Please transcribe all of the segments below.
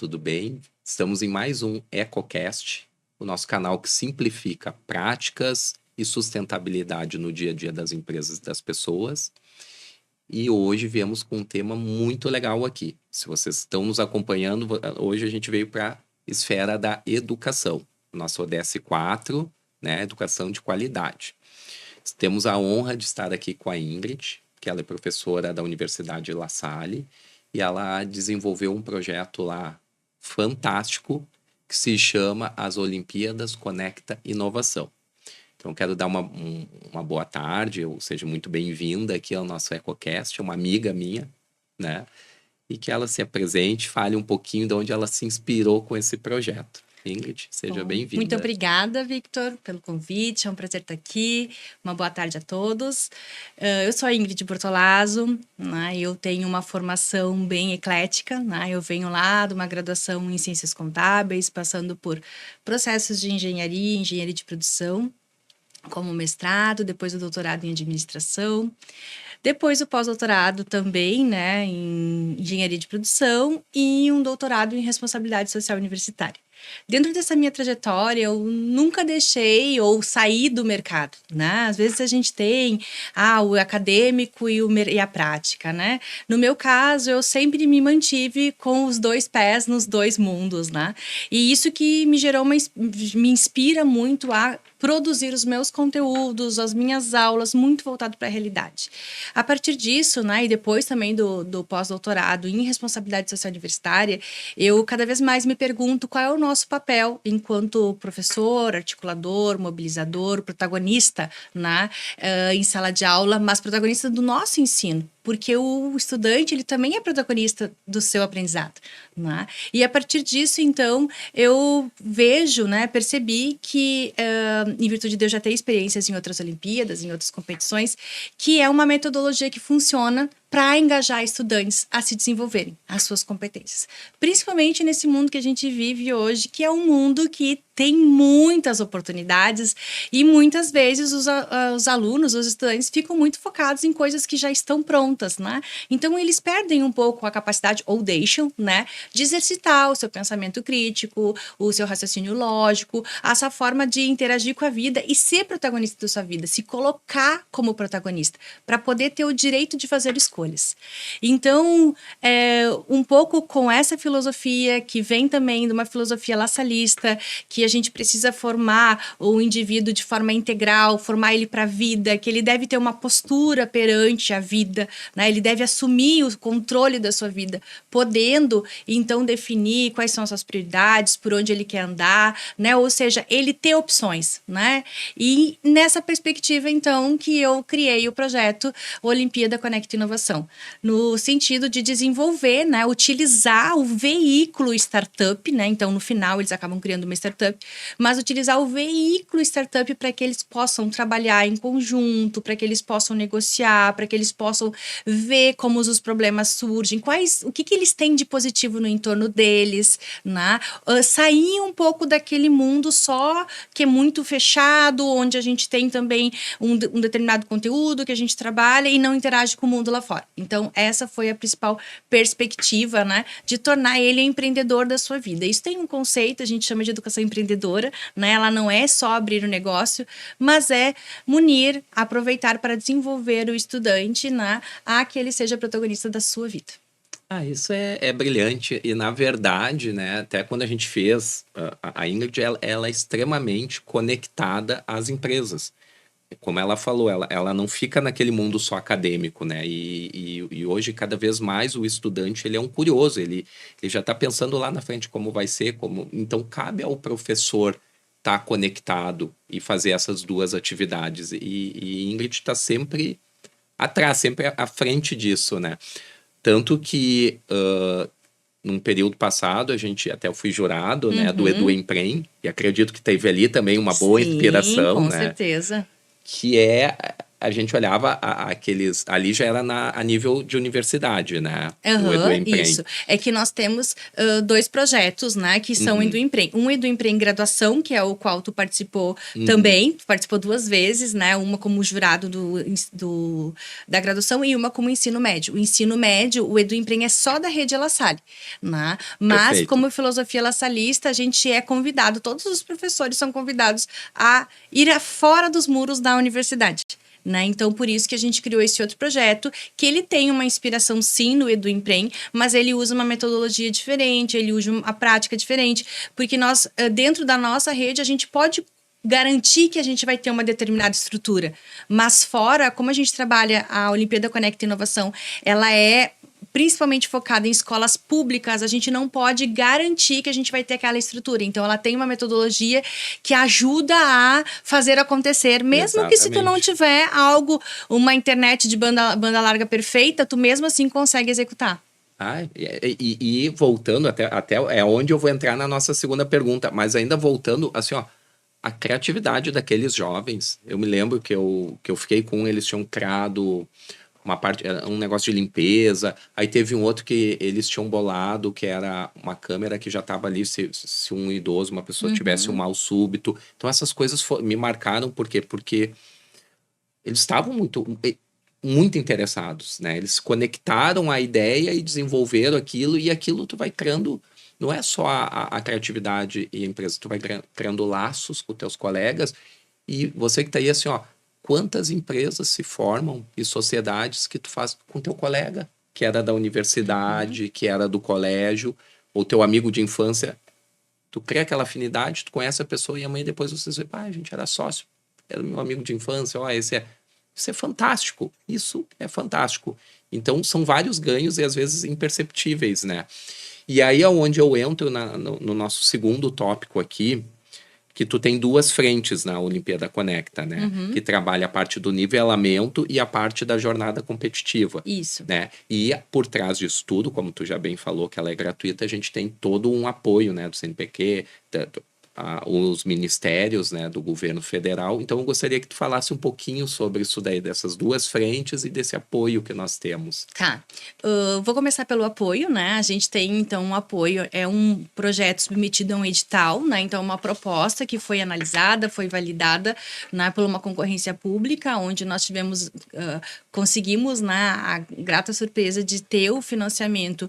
tudo bem? Estamos em mais um EcoCast, o nosso canal que simplifica práticas e sustentabilidade no dia a dia das empresas e das pessoas. E hoje viemos com um tema muito legal aqui. Se vocês estão nos acompanhando, hoje a gente veio para a esfera da educação. Nosso ODS 4, né? Educação de qualidade. Temos a honra de estar aqui com a Ingrid, que ela é professora da Universidade La Salle, e ela desenvolveu um projeto lá fantástico que se chama As Olimpíadas Conecta Inovação. Então, quero dar uma boa tarde, ou seja, muito bem-vinda aqui ao nosso EcoCast, uma amiga minha, né? E que ela se apresente, fale um pouquinho de onde ela se inspirou com esse projeto. Ingrid, seja bem-vinda. Muito obrigada, Victor, pelo convite. É um prazer estar aqui. Uma boa tarde a todos. Eu sou a Ingrid Bortolazzo, né? Eu tenho uma formação bem eclética, né? Eu venho lá de uma graduação em Ciências Contábeis, passando por processos de engenharia de produção, como mestrado, depois o doutorado em administração. Depois o pós-doutorado também, né, em engenharia de produção e um doutorado em responsabilidade social universitária. Dentro dessa minha trajetória, eu nunca deixei ou saí do mercado, né? Às vezes a gente tem o acadêmico e a prática, né? No meu caso, eu sempre me mantive com os dois pés nos dois mundos, né? E isso que me inspira muito a produzir os meus conteúdos, as minhas aulas, muito voltado para a realidade. A partir disso, né, e depois também do pós-doutorado em responsabilidade social universitária, eu cada vez mais me pergunto qual é o nosso papel enquanto professor, articulador, mobilizador, protagonista, né, em sala de aula, mas protagonista do nosso ensino. Porque o estudante, ele também é protagonista do seu aprendizado, né? E a partir disso, então, eu vejo, né, percebi que, em virtude de eu já ter experiências em outras Olimpíadas, em outras competições, que é uma metodologia que funciona para engajar estudantes a se desenvolverem as suas competências. Principalmente nesse mundo que a gente vive hoje, que é um mundo que tem muitas oportunidades e muitas vezes os alunos, os estudantes ficam muito focados em coisas que já estão prontas, né? Então, eles perdem um pouco a capacidade, ou deixam, né, de exercitar o seu pensamento crítico, o seu raciocínio lógico, essa forma de interagir com a vida e ser protagonista da sua vida, se colocar como protagonista, para poder ter o direito de fazer escolhas. Então, um pouco com essa filosofia, que vem também de uma filosofia lasalista, que a gente precisa formar o indivíduo de forma integral, formar ele para a vida, que ele deve ter uma postura perante a vida, né? Ele deve assumir o controle da sua vida, podendo, então, definir quais são as suas prioridades, por onde ele quer andar, né? Ou seja, ele ter opções, né? E nessa perspectiva, então, que eu criei o projeto Olimpíada Conecta Inovação, no sentido de desenvolver, né? Utilizar o veículo startup, né? Então, no final, eles acabam criando uma startup, mas utilizar o veículo startup para que eles possam trabalhar em conjunto, para que eles possam negociar, para que eles possam ver como os problemas surgem, o que eles têm de positivo no entorno deles, né? Sair um pouco daquele mundo só que é muito fechado, onde a gente tem também um determinado conteúdo que a gente trabalha e não interage com o mundo lá fora. Então, essa foi a principal perspectiva, né, de tornar ele empreendedor da sua vida. Isso tem um conceito, a gente chama de educação empreendedora, né? Ela não é só abrir o negócio, mas é munir, aproveitar para desenvolver o estudante, né, a que ele seja protagonista da sua vida. Isso é brilhante. E, na verdade, né, até quando a gente fez, a Ingrid, ela é extremamente conectada às empresas. Como ela falou, ela não fica naquele mundo só acadêmico, né? E hoje, cada vez mais, o estudante, ele é um curioso, ele já está pensando lá na frente como vai ser, então cabe ao professor estar conectado e fazer essas duas atividades. E Ingrid está sempre atrás, sempre à frente disso, né? Tanto que num período passado, eu fui jurado, né, do Edu Empreem, e acredito que teve ali também uma boa inspiração, com né? certeza. Que é a gente olhava aqueles... Ali já era a nível de universidade, né? O Aham, EduEmprem. isso. É que nós temos 2 projetos, né, que são Uhum. EduEmprem. Um EduEmprem Graduação, que é o qual tu participou Uhum. também, tu participou 2 vezes, né, uma como jurado da graduação e uma como ensino médio. O ensino médio, o EduEmprem é só da rede La Salle, né? Mas, Perfeito. como filosofia lasalista, a gente é convidado, todos os professores são convidados a ir fora dos muros da universidade. Né? Então, por isso que a gente criou esse outro projeto, que ele tem uma inspiração sim no EduEmprem, mas ele usa uma metodologia diferente, ele usa uma prática diferente, porque nós, dentro da nossa rede, a gente pode garantir que a gente vai ter uma determinada estrutura, mas fora, como a gente trabalha, a Olimpíada Conecta Inovação, ela é principalmente focada em escolas públicas, a gente não pode garantir que a gente vai ter aquela estrutura. Então, ela tem uma metodologia que ajuda a fazer acontecer, mesmo que se tu não tiver algo, uma internet de banda larga perfeita, tu mesmo assim consegue executar. E voltando até é onde eu vou entrar na nossa segunda pergunta, mas ainda voltando, assim, ó, a criatividade daqueles jovens. Eu me lembro que eu fiquei com eles, tinham criado uma parte, um negócio de limpeza. Aí teve um outro que eles tinham bolado, que era uma câmera que já estava ali, se um idoso, uma pessoa tivesse um mal súbito. Então essas coisas me marcaram, por quê? Porque eles estavam muito interessados, né? Eles conectaram a ideia e desenvolveram aquilo, e aquilo tu vai criando, não é só a criatividade e a empresa, tu vai criando laços com teus colegas, e você que tá aí assim, ó, quantas empresas se formam e sociedades que tu faz com teu colega, que era da universidade, que era do colégio, ou teu amigo de infância, tu cria aquela afinidade, tu conhece a pessoa e amanhã depois vocês vê, a gente era sócio, era meu amigo de infância, ó, isso é fantástico, isso é fantástico. Então, são vários ganhos e às vezes imperceptíveis, né? E aí é onde eu entro no nosso segundo tópico aqui, que tu tem 2 frentes na Olimpíada Conecta, né? Que trabalha a parte do nivelamento e a parte da jornada competitiva. Isso. Né? E por trás disso tudo, como tu já bem falou, que ela é gratuita, a gente tem todo um apoio, né, do CNPq, os ministérios, né, do governo federal. Então, eu gostaria que tu falasse um pouquinho sobre isso daí, dessas 2 frentes e desse apoio que nós temos. Tá. Vou começar pelo apoio, né? A gente tem, então, um apoio, é um projeto submetido a um edital, né? Então, uma proposta que foi analisada, foi validada, né, por uma concorrência pública, onde nós conseguimos, né, a grata surpresa de ter o financiamento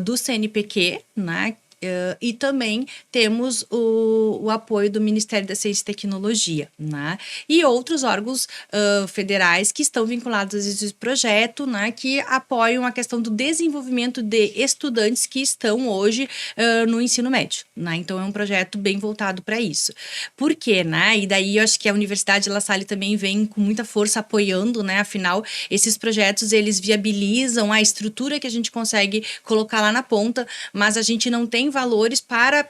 do CNPq, né? E também temos o apoio do Ministério da Ciência e Tecnologia, né? E outros órgãos federais que estão vinculados a esse projeto, né? Que apoiam a questão do desenvolvimento de estudantes que estão hoje no ensino médio, né? Então, é um projeto bem voltado para isso. Por quê, né? E daí, eu acho que a Universidade La Salle também vem com muita força apoiando, né? Afinal, esses projetos, eles viabilizam a estrutura que a gente consegue colocar lá na ponta, mas a gente não tem valores para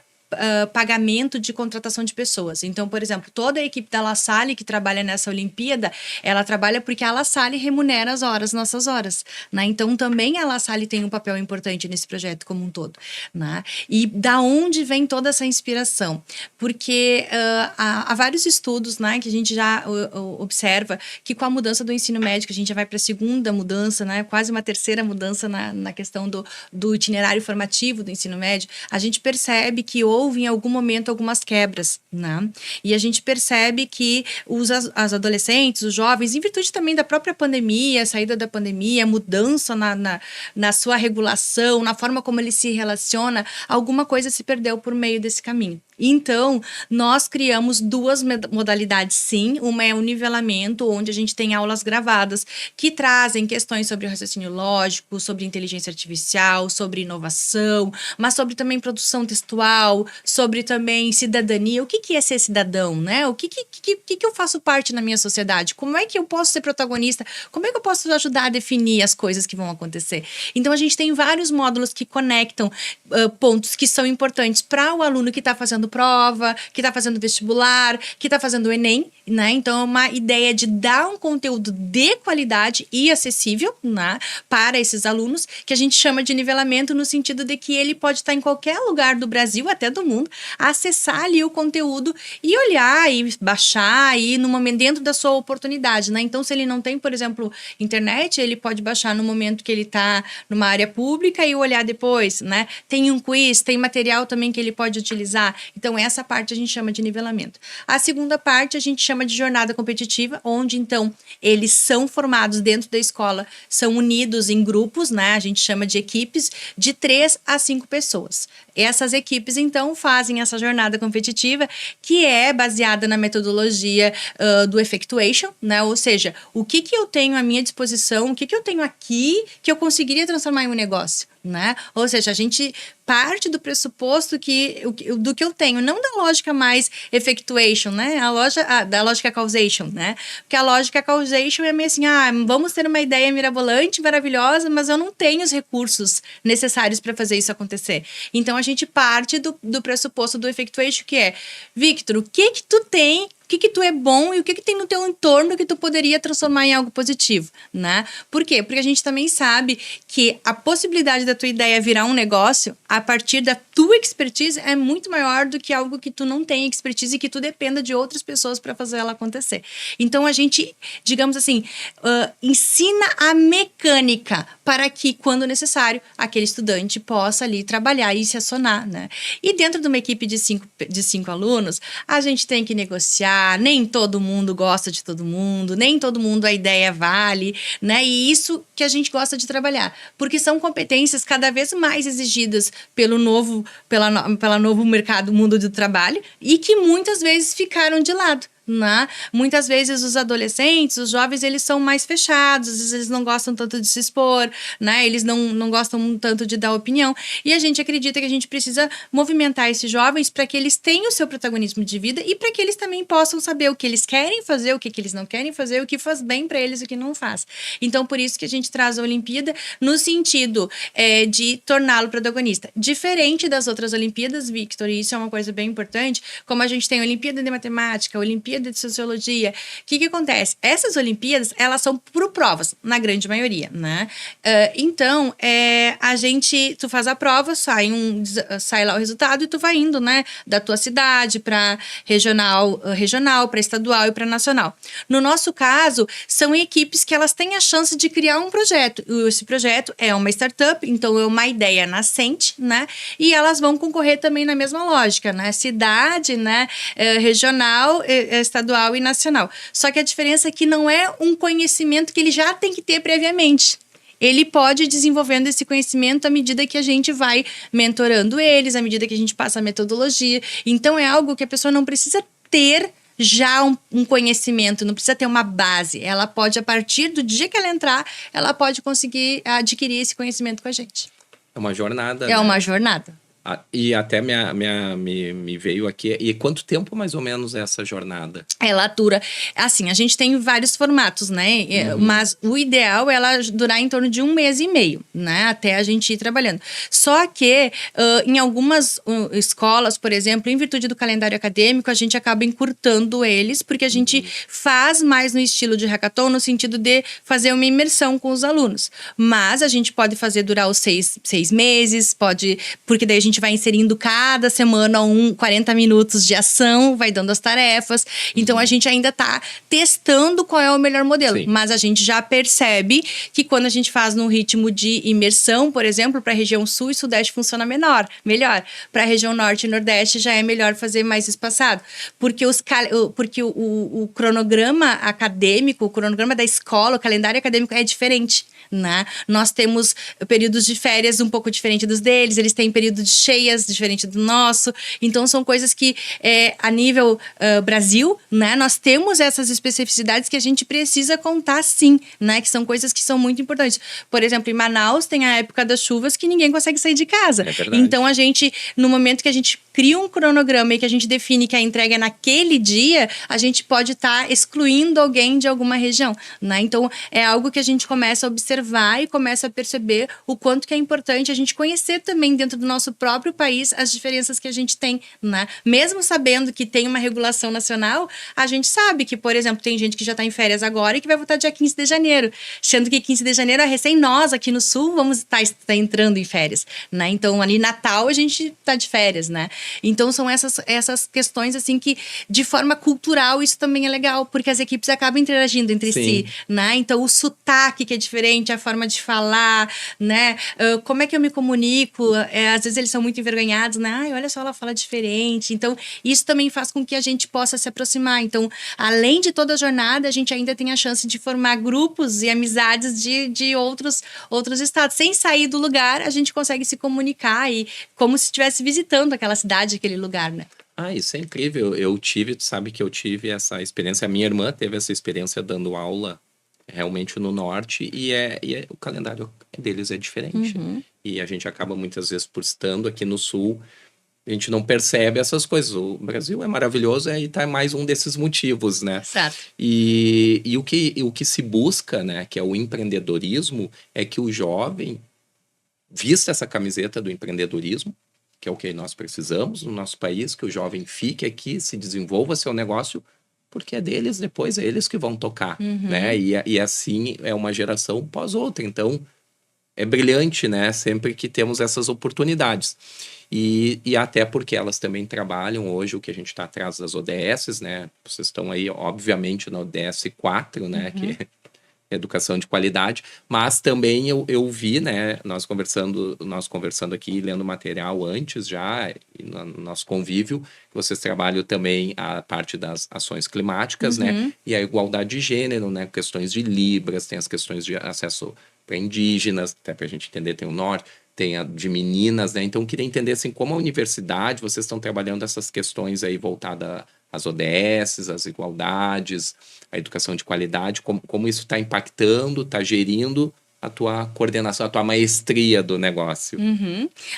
pagamento de contratação de pessoas. Então, por exemplo, toda a equipe da La Salle que trabalha nessa Olimpíada, ela trabalha porque a La Salle remunera nossas horas, né? Então, também a La Salle tem um papel importante nesse projeto como um todo, né? E da onde vem toda essa inspiração? Porque há vários estudos, né, que a gente já observa que com a mudança do ensino médio, a gente já vai para a segunda mudança, né, quase uma terceira mudança na questão do itinerário formativo do ensino médio, a gente percebe que houve em algum momento algumas quebras, né? E a gente percebe que as adolescentes, os jovens, em virtude também da própria pandemia, a saída da pandemia, a mudança na sua regulação, na forma como ele se relaciona, alguma coisa se perdeu por meio desse caminho. Então, nós criamos 2 modalidades, sim. Uma é o nivelamento, onde a gente tem aulas gravadas que trazem questões sobre raciocínio lógico, sobre inteligência artificial, sobre inovação, mas sobre também produção textual, sobre também cidadania. O que é ser cidadão, né? O que eu faço parte na minha sociedade? Como é que eu posso ser protagonista? Como é que eu posso ajudar a definir as coisas que vão acontecer? Então, a gente tem vários módulos que conectam pontos que são importantes para o aluno que está fazendo prova, que está fazendo vestibular, que está fazendo o Enem, né? Então, é uma ideia de dar um conteúdo de qualidade e acessível, né, para esses alunos, que a gente chama de nivelamento no sentido de que ele pode estar em qualquer lugar do Brasil, até do mundo, acessar ali o conteúdo e olhar e baixar aí no momento dentro da sua oportunidade, né? Então, se ele não tem, por exemplo, internet, ele pode baixar no momento que ele está numa área pública e olhar depois, né? Tem um quiz, tem material também que ele pode utilizar. Então, essa parte a gente chama de nivelamento. A segunda parte a gente chama de jornada competitiva, onde, então, eles são formados dentro da escola, são unidos em grupos, né? A gente chama de equipes de 3 a 5 pessoas. Essas equipes, então, fazem essa jornada competitiva, que é baseada na metodologia do Effectuation, né? Ou seja, o que eu tenho à minha disposição, o que eu tenho aqui que eu conseguiria transformar em um negócio, né? Ou seja, a gente parte do pressuposto do que eu tenho, não da lógica mais effectuation, né? Da lógica causation, né? Porque a lógica causation é meio assim, vamos ter uma ideia mirabolante, maravilhosa, mas eu não tenho os recursos necessários para fazer isso acontecer. Então, a gente parte do pressuposto do effectuation, que é, Victor, o que tu tem, o que tu é bom e o que tem no teu entorno que tu poderia transformar em algo positivo, né? Por quê? Porque a gente também sabe que a possibilidade da tua ideia virar um negócio a partir da tua expertise é muito maior do que algo que tu não tem expertise e que tu dependa de outras pessoas para fazer ela acontecer. Então, a gente, digamos assim, ensina a mecânica para que, quando necessário, aquele estudante possa ali trabalhar e se acionar, né? E dentro de uma equipe de cinco alunos, a gente tem que negociar, nem todo mundo gosta de todo mundo, nem todo mundo a ideia vale, né? E isso que a gente gosta de trabalhar, porque são competências cada vez mais exigidas pelo novo mercado, mundo do trabalho, e que muitas vezes ficaram de lado. Né? Muitas vezes os adolescentes, os jovens, eles são mais fechados, às vezes eles não gostam tanto de se expor, né? Eles não gostam tanto de dar opinião, e a gente acredita que a gente precisa movimentar esses jovens para que eles tenham o seu protagonismo de vida e para que eles também possam saber o que eles querem fazer, o que eles não querem fazer, o que faz bem para eles e o que não faz. Então, por isso que a gente traz a Olimpíada no sentido de torná-lo protagonista. Diferente das outras Olimpíadas, Victor, e isso é uma coisa bem importante, como a gente tem a Olimpíada de Matemática, a Olimpíada de Sociologia, o que acontece? Essas Olimpíadas, elas são por provas, na grande maioria, né? Então, tu faz a prova, sai lá o resultado e tu vai indo, né? Da tua cidade para regional, para estadual e para nacional. No nosso caso, são equipes que elas têm a chance de criar um projeto. Esse projeto é uma startup, então é uma ideia nascente, né? E elas vão concorrer também na mesma lógica, né? Cidade, né? Regional, estadual e nacional. Só que a diferença é que não é um conhecimento que ele já tem que ter previamente. Ele pode ir desenvolvendo esse conhecimento à medida que a gente vai mentorando eles, à medida que a gente passa a metodologia. Então, é algo que a pessoa não precisa ter já um conhecimento, não precisa ter uma base. Ela pode, a partir do dia que ela entrar, ela pode conseguir adquirir esse conhecimento com a gente. É uma jornada. É uma jornada. E até me veio aqui. E quanto tempo mais ou menos é essa jornada? Ela dura. Assim, a gente tem vários formatos, né? Mas o ideal é ela durar em torno de 1 mês e meio, né? Até a gente ir trabalhando. Só que em algumas escolas, por exemplo, em virtude do calendário acadêmico, a gente acaba encurtando eles, porque a gente faz mais no estilo de hackathon, no sentido de fazer uma imersão com os alunos. Mas a gente pode fazer durar os 6 meses, porque daí a gente vai inserindo cada semana 40 minutos de ação, vai dando as tarefas. Então, a gente ainda está testando qual é o melhor modelo. Sim. Mas a gente já percebe que quando a gente faz num ritmo de imersão, por exemplo, para a região sul e sudeste funciona melhor. Para a região norte e nordeste já é melhor fazer mais espaçado. Porque o cronograma acadêmico, o cronograma da escola, o calendário acadêmico é diferente, né? Nós temos períodos de férias um pouco diferente dos deles, eles têm período de cheias diferente do nosso. Então, são coisas que, a nível Brasil, né, nós temos essas especificidades que a gente precisa contar, sim, né? Que são coisas que são muito importantes. Por exemplo, em Manaus tem a época das chuvas que ninguém consegue sair de casa. É verdade. Então, a gente, no momento que a gente cria um cronograma e que a gente define que a entrega é naquele dia, a gente pode estar excluindo alguém de alguma região, né? Então, é algo que a gente começa a observar e começa a perceber o quanto que é importante a gente conhecer também dentro do nosso próprio próprio país as diferenças que a gente tem, né? Mesmo sabendo que tem uma regulação nacional, a gente sabe que, por exemplo, tem gente que já está em férias agora e que vai voltar dia 15 de janeiro, sendo que 15 de janeiro é recém nós aqui no Sul vamos estar entrando em férias, né? Então, ali Natal a gente está de férias, né? Então, são essas questões, assim, que de forma cultural isso também é legal, porque as equipes acabam interagindo entre si, né? Então, o sotaque que é diferente, a forma de falar, né? Como é que eu me comunico? Às vezes eles são muito envergonhados, né? Ai, olha só, ela fala diferente. Então, isso também faz com que a gente possa se aproximar. Então, além de toda a jornada, a gente ainda tem a chance de formar grupos e amizades de outros estados. Sem sair do lugar, a gente consegue se comunicar e como se estivesse visitando aquela cidade, aquele lugar, né? Isso é incrível. Tu sabe que eu tive essa experiência. A minha irmã teve essa experiência dando aula realmente no norte e o calendário deles é diferente. E a gente acaba muitas vezes por estando aqui no sul, a gente não percebe essas coisas. O Brasil é maravilhoso e tá mais um desses motivos, né? Certo. E o que se busca, né, que é o empreendedorismo, é que o jovem vista essa camiseta do empreendedorismo, que é o que nós precisamos no nosso país, que o jovem fique aqui, se desenvolva seu negócio, porque é deles, depois é eles que vão tocar, né? E assim é uma geração pós outra. Então, é brilhante, né? Sempre que temos essas oportunidades. E até porque elas também trabalham hoje, o que a gente está atrás das ODS, né? Vocês estão aí, obviamente, na ODS 4, né? Que é educação de qualidade, mas também eu vi, né, nós conversando aqui, lendo material antes já, no nosso convívio, que vocês trabalham também a parte das ações climáticas, né, e a igualdade de gênero, né, questões de Libras, tem as questões de acesso para indígenas, até para a gente entender, tem o norte, tem a de meninas, né, então eu queria entender, assim, como a universidade, vocês estão trabalhando essas questões aí voltadas às ODS, às igualdades, a educação de qualidade, como isso está impactando, está gerindo a tua coordenação, a tua maestria do negócio.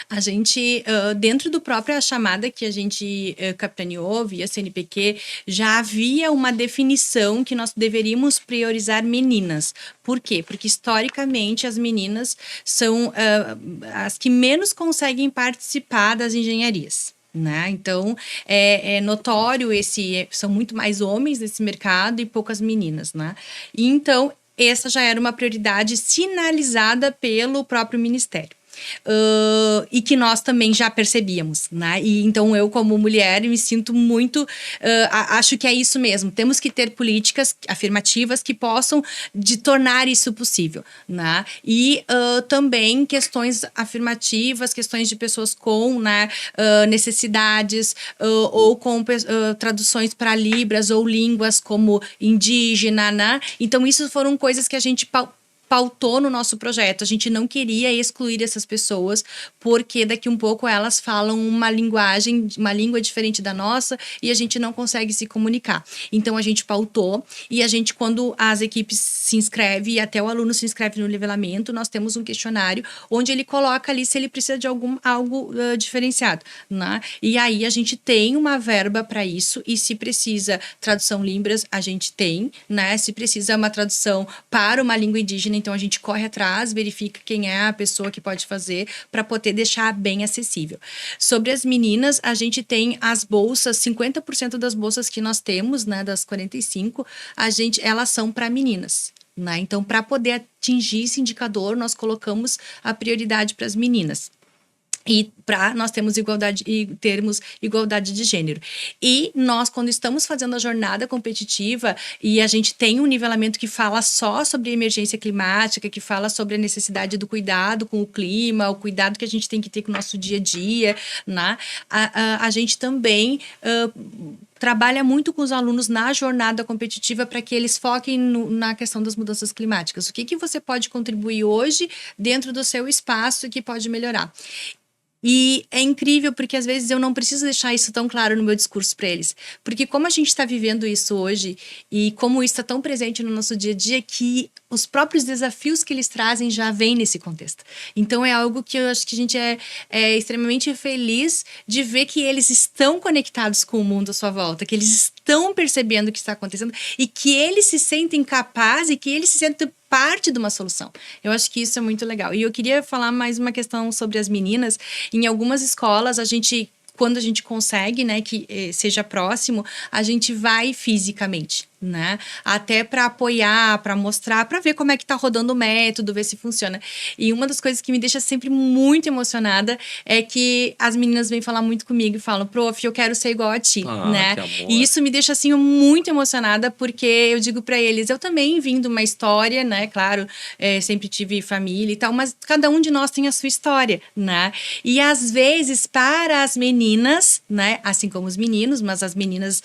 A gente, dentro do própria chamada que a gente capitaneou via CNPq, já havia uma definição que nós deveríamos priorizar meninas. Por quê? Porque historicamente as meninas são as que menos conseguem participar das engenharias. Né? Então, é notório são muito mais homens nesse mercado e poucas meninas, né? E então, essa já era uma prioridade sinalizada pelo próprio Ministério. E que nós também já percebíamos, né? E então eu, como mulher, me sinto muito, acho que é isso mesmo, temos que ter políticas afirmativas que possam tornar isso possível, né? E também questões afirmativas, questões de pessoas com, né, necessidades ou com traduções para Libras ou línguas como indígena, né? Então isso foram coisas que a gente pautou no nosso projeto. A gente não queria excluir essas pessoas, porque daqui um pouco elas falam uma língua diferente da nossa e a gente não consegue se comunicar. Então, a gente pautou e a gente, quando as equipes se inscrevem e até o aluno se inscreve no nivelamento, nós temos um questionário onde ele coloca ali se ele precisa de algo diferenciado, né? E aí, a gente tem uma verba para isso e se precisa tradução Libras, a gente tem, né? Se precisa uma tradução para uma língua indígena, então a gente corre atrás, verifica quem é a pessoa que pode fazer para poder deixar bem acessível. Sobre as meninas, a gente tem as bolsas, 50% das bolsas que nós temos, né, das 45, elas são para meninas. Né? Então, para poder atingir esse indicador, nós colocamos a prioridade para as meninas. E para nós termos igualdade de gênero. E nós, quando estamos fazendo a jornada competitiva e a gente tem um nivelamento que fala só sobre emergência climática, que fala sobre a necessidade do cuidado com o clima, o cuidado que a gente tem que ter com o nosso dia a dia, né? A gente também trabalha muito com os alunos na jornada competitiva para que eles foquem na questão das mudanças climáticas. O que você pode contribuir hoje dentro do seu espaço que pode melhorar? E é incrível porque às vezes eu não preciso deixar isso tão claro no meu discurso para eles. Porque como a gente está vivendo isso hoje e como isso está tão presente no nosso dia a dia, que os próprios desafios que eles trazem já vêm nesse contexto. Então é algo que eu acho que a gente é extremamente feliz de ver que eles estão conectados com o mundo à sua volta, que eles estão percebendo o que está acontecendo e que eles se sentem capazes e que eles se sentem parte de uma solução. Eu acho que isso é muito legal. E eu queria falar mais uma questão sobre as meninas. Em algumas escolas, quando a gente consegue, né, que seja próximo, a gente vai fisicamente, né? Até para apoiar, para mostrar, para ver como é que tá rodando o método, ver se funciona. E uma das coisas que me deixa sempre muito emocionada é que as meninas vêm falar muito comigo e falam: prof, eu quero ser igual a ti, né? Que amor. E isso me deixa, assim, muito emocionada, porque eu digo para eles, eu também vim de uma história, né? Claro, sempre tive família e tal, mas cada um de nós tem a sua história, né? E às vezes, para as meninas, né? Assim como os meninos, mas as meninas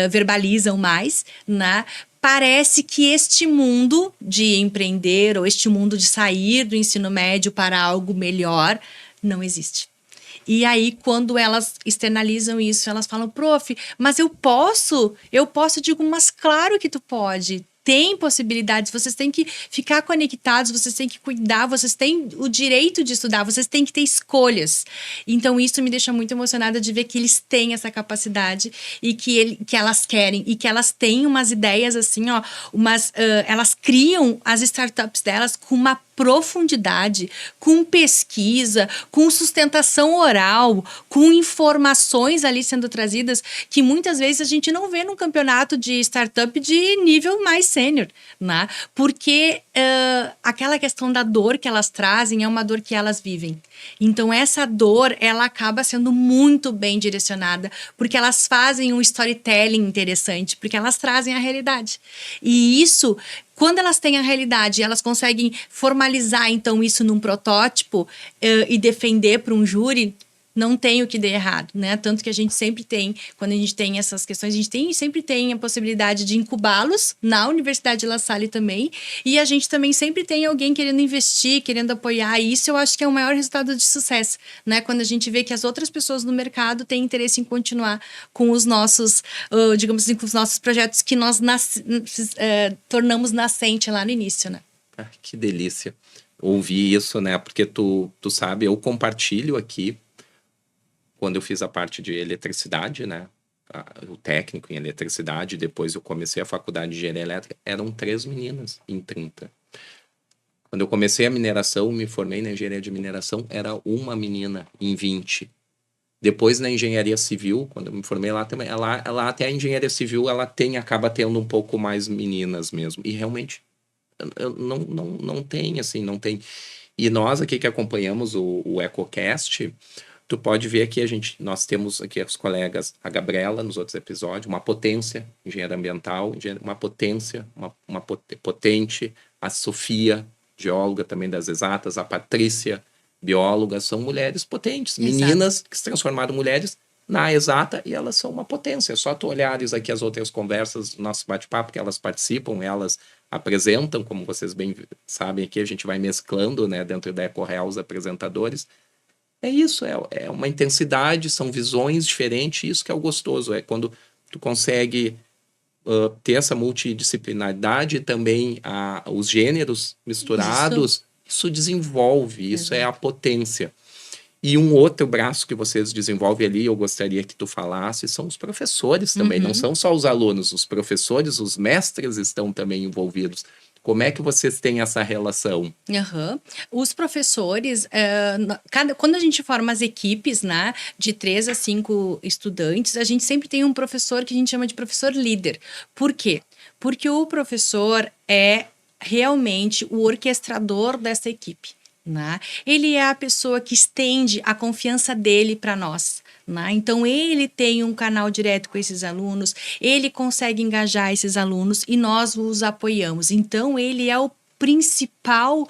verbalizam mais, né? Parece que este mundo de empreender ou este mundo de sair do ensino médio para algo melhor não existe. E aí, quando elas externalizam isso, elas falam: prof, mas eu posso? Eu digo, mas claro que tu pode. Tem possibilidades, vocês têm que ficar conectados, vocês têm que cuidar, vocês têm o direito de estudar, vocês têm que ter escolhas. Então, isso me deixa muito emocionada de ver que eles têm essa capacidade e que elas querem, e que elas têm umas ideias assim, ó, elas criam as startups delas com uma profundidade, com pesquisa, com sustentação oral, com informações ali sendo trazidas que muitas vezes a gente não vê num campeonato de startup de nível mais sênior, né? Porque aquela questão da dor que elas trazem é uma dor que elas vivem. Então, essa dor, ela acaba sendo muito bem direcionada, porque elas fazem um storytelling interessante, porque elas trazem a realidade. E isso, quando elas têm a realidade, elas conseguem formalizar, então, isso num protótipo e defender para um júri, não tem o que dê errado, né? Tanto que a gente sempre tem, quando a gente tem essas questões, a gente sempre tem a possibilidade de incubá-los na Universidade La Salle também, e a gente também sempre tem alguém querendo investir, querendo apoiar, e isso eu acho que é o maior resultado de sucesso, né? Quando a gente vê que as outras pessoas no mercado têm interesse em continuar com os nossos, digamos assim, com os nossos projetos que nós tornamos nascente lá no início, né? Que delícia ouvir isso, né? Porque tu sabe, eu compartilho aqui. Quando eu fiz a parte de eletricidade, né? O técnico em eletricidade, depois eu comecei a faculdade de engenharia elétrica, eram 3 meninas em 30. Quando eu comecei a mineração, me formei na engenharia de mineração, era uma menina em 20. Depois na engenharia civil, quando eu me formei lá também, ela até a engenharia civil, ela acaba tendo um pouco mais meninas mesmo. E realmente, não tem, assim, não tem. E nós aqui que acompanhamos o EcoCast, tu pode ver aqui, nós temos aqui as colegas, a Gabriela, nos outros episódios, uma potência, engenheira ambiental, uma potência, uma potente, a Sofia, geóloga também das exatas, a Patrícia, bióloga, são mulheres potentes, Exato. Meninas que se transformaram mulheres na exata e elas são uma potência. É só tu olhares aqui as outras conversas do nosso bate-papo, que elas participam, elas apresentam, como vocês bem sabem aqui, a gente vai mesclando, né, dentro da EcoReal os apresentadores. É isso, é uma intensidade, são visões diferentes, isso que é o gostoso, é quando tu consegue ter essa multidisciplinaridade e também os gêneros misturados, isso desenvolve, isso é a potência. E um outro braço que vocês desenvolvem ali, eu gostaria que tu falasse, são os professores também, não são só os alunos, os professores, os mestres estão também envolvidos. Como é que vocês têm essa relação? Os professores, quando a gente forma as equipes, né, de 3 a 5 estudantes, a gente sempre tem um professor que a gente chama de professor líder. Por quê? Porque o professor é realmente o orquestrador dessa equipe, né? Ele é a pessoa que estende a confiança dele para nós, né? Então, ele tem um canal direto com esses alunos, ele consegue engajar esses alunos e nós os apoiamos. Então, ele é o principal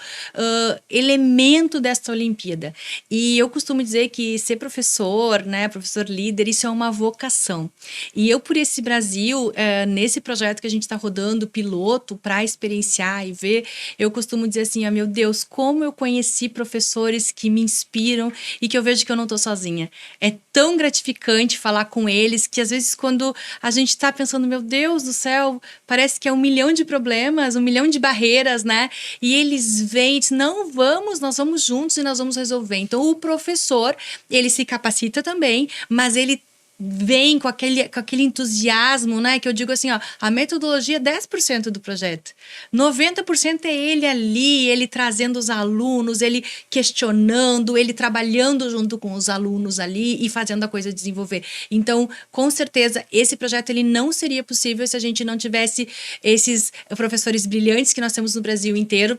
elemento desta Olimpíada. E eu costumo dizer que ser professor, né, professor líder, isso é uma vocação. E eu, por esse Brasil, nesse projeto que a gente está rodando, piloto, para experienciar e ver, eu costumo dizer assim, meu Deus, como eu conheci professores que me inspiram e que eu vejo que eu não estou sozinha. É tão gratificante falar com eles que, às vezes, quando a gente está pensando, meu Deus do céu, parece que é 1 milhão de problemas, 1 milhão de barreiras, né? E eles vêm e dizem, nós vamos juntos e nós vamos resolver. Então, o professor, ele se capacita também, mas ele vem com aquele entusiasmo, né? Que eu digo assim, ó, a metodologia é 10% do projeto. 90% é ele ali, ele trazendo os alunos, ele questionando, ele trabalhando junto com os alunos ali e fazendo a coisa desenvolver. Então, com certeza, esse projeto ele não seria possível se a gente não tivesse esses professores brilhantes que nós temos no Brasil inteiro,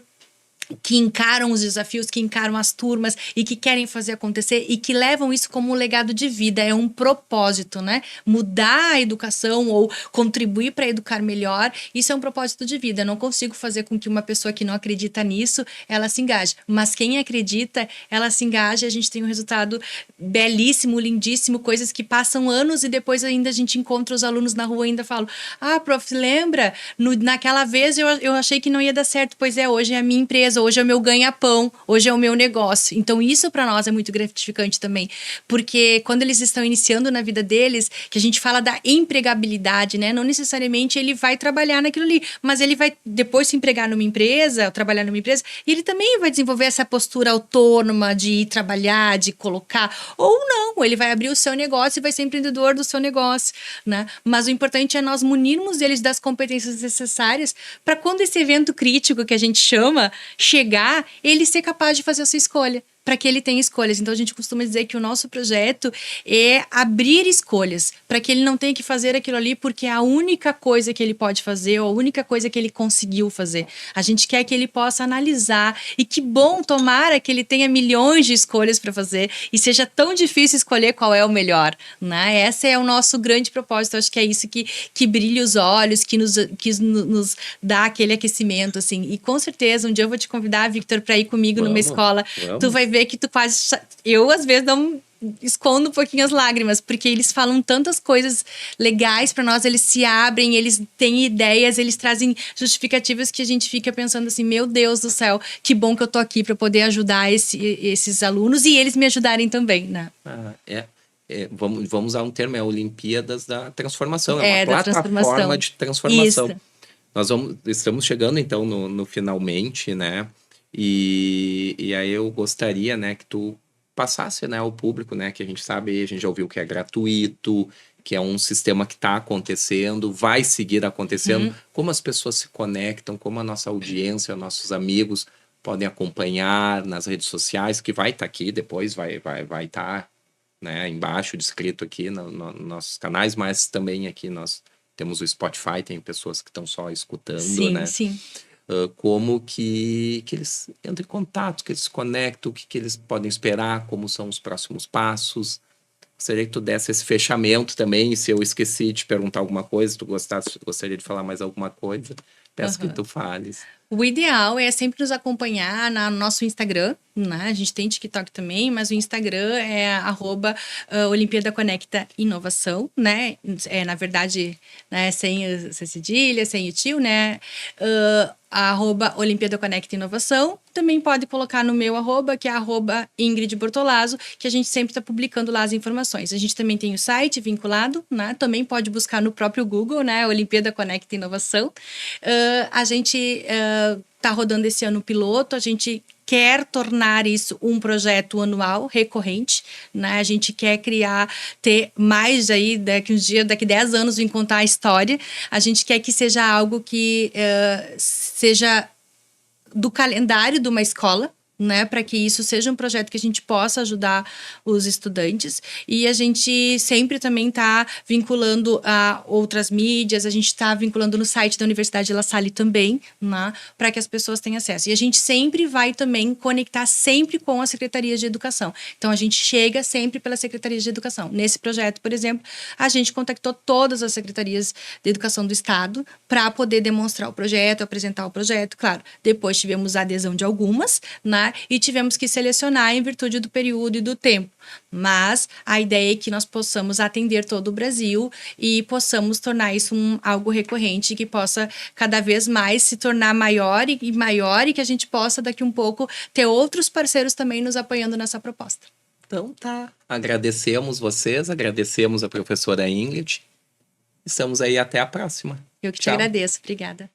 que encaram os desafios, que encaram as turmas e que querem fazer acontecer e que levam isso como um legado de vida, é um propósito, né? Mudar a educação ou contribuir para educar melhor, isso é um propósito de vida. Eu não consigo fazer com que uma pessoa que não acredita nisso, ela se engaje. Mas quem acredita, ela se engaja e a gente tem um resultado belíssimo, lindíssimo, coisas que passam anos e depois ainda a gente encontra os alunos na rua e ainda falam, prof, lembra? Naquela vez eu achei que não ia dar certo, pois é, hoje é a minha empresa, hoje é o meu ganha-pão, hoje é o meu negócio. Então, isso para nós é muito gratificante também, porque quando eles estão iniciando na vida deles, que a gente fala da empregabilidade, né? Não necessariamente ele vai trabalhar naquilo ali, mas ele vai depois se empregar numa empresa, trabalhar numa empresa, e ele também vai desenvolver essa postura autônoma de ir trabalhar, de colocar, ou não, ele vai abrir o seu negócio e vai ser empreendedor do seu negócio, né? Mas o importante é nós munirmos eles das competências necessárias para quando esse evento crítico que a gente chama chegar, ele ser capaz de fazer a sua escolha, para que ele tenha escolhas. Então, a gente costuma dizer que o nosso projeto é abrir escolhas, para que ele não tenha que fazer aquilo ali porque é a única coisa que ele pode fazer ou a única coisa que ele conseguiu fazer. A gente quer que ele possa analisar e que bom, tomara que ele tenha milhões de escolhas para fazer e seja tão difícil escolher qual é o melhor, né? Esse é o nosso grande propósito. Eu acho que é isso que brilha os olhos, que nos dá aquele aquecimento, assim. E com certeza, um dia eu vou te convidar, Victor, para ir comigo numa escola. Tu vai ver que tu quase... Eu, às vezes, escondo um pouquinho as lágrimas, porque eles falam tantas coisas legais para nós, eles se abrem, eles têm ideias, eles trazem justificativas que a gente fica pensando assim, meu Deus do céu, que bom que eu tô aqui para poder ajudar esses alunos e eles me ajudarem também, né? Vamos usar um termo, é Olimpíadas da Transformação, é uma plataforma de transformação. Isso. Nós estamos chegando, então, no finalmente, né? E aí eu gostaria, né, que tu passasse, né, ao público, né, que a gente sabe, a gente já ouviu que é gratuito, que é um sistema que está acontecendo, vai seguir acontecendo, como as pessoas se conectam, como a nossa audiência, nossos amigos podem acompanhar nas redes sociais, que vai estar aqui depois, vai estar, né, embaixo descrito aqui nos nossos canais, mas também aqui nós temos o Spotify, tem pessoas que estão só escutando, sim, né? Sim. Como que eles entram em contato, que eles se conectam, o que eles podem esperar, como são os próximos passos. Gostaria que tu desse esse fechamento também, se eu esqueci de perguntar alguma coisa, se tu gostaria de falar mais alguma coisa, peço que tu fales. O ideal é sempre nos acompanhar no nosso Instagram, né? A gente tem TikTok também, mas o Instagram é @Olimpíada Conecta Inovação, né? Na verdade, né, sem cedilha, sem o tio, né? @Olimpíada Conecta Inovação. Também pode colocar no meu que é @Ingrid Bortolazzo, que a gente sempre está publicando lá as informações. A gente também tem o site vinculado, né? Também pode buscar no próprio Google, né? Olimpíada Conecta Inovação. A gente está rodando esse ano piloto, a gente quer tornar isso um projeto anual, recorrente, né? A gente quer ter mais aí, daqui 10 anos, vim contar a história. A gente quer que seja algo que seja do calendário de uma escola, né, para que isso seja um projeto que a gente possa ajudar os estudantes, e a gente sempre também está vinculando a outras mídias, a gente está vinculando no site da Universidade de La Salle também, né, para que as pessoas tenham acesso. E a gente sempre vai também conectar sempre com a Secretaria de Educação. Então, a gente chega sempre pela Secretaria de Educação. Nesse projeto, por exemplo, a gente contactou todas as secretarias de educação do Estado para poder demonstrar o projeto, apresentar o projeto. Claro, depois tivemos a adesão de algumas, né, e tivemos que selecionar em virtude do período e do tempo. Mas a ideia é que nós possamos atender todo o Brasil e possamos tornar isso algo recorrente, que possa cada vez mais se tornar maior e maior, e que a gente possa daqui um pouco ter outros parceiros também nos apoiando nessa proposta. Então tá. Agradecemos vocês, agradecemos a professora Ingrid. Estamos aí, até a próxima. Eu que te agradeço. Obrigada.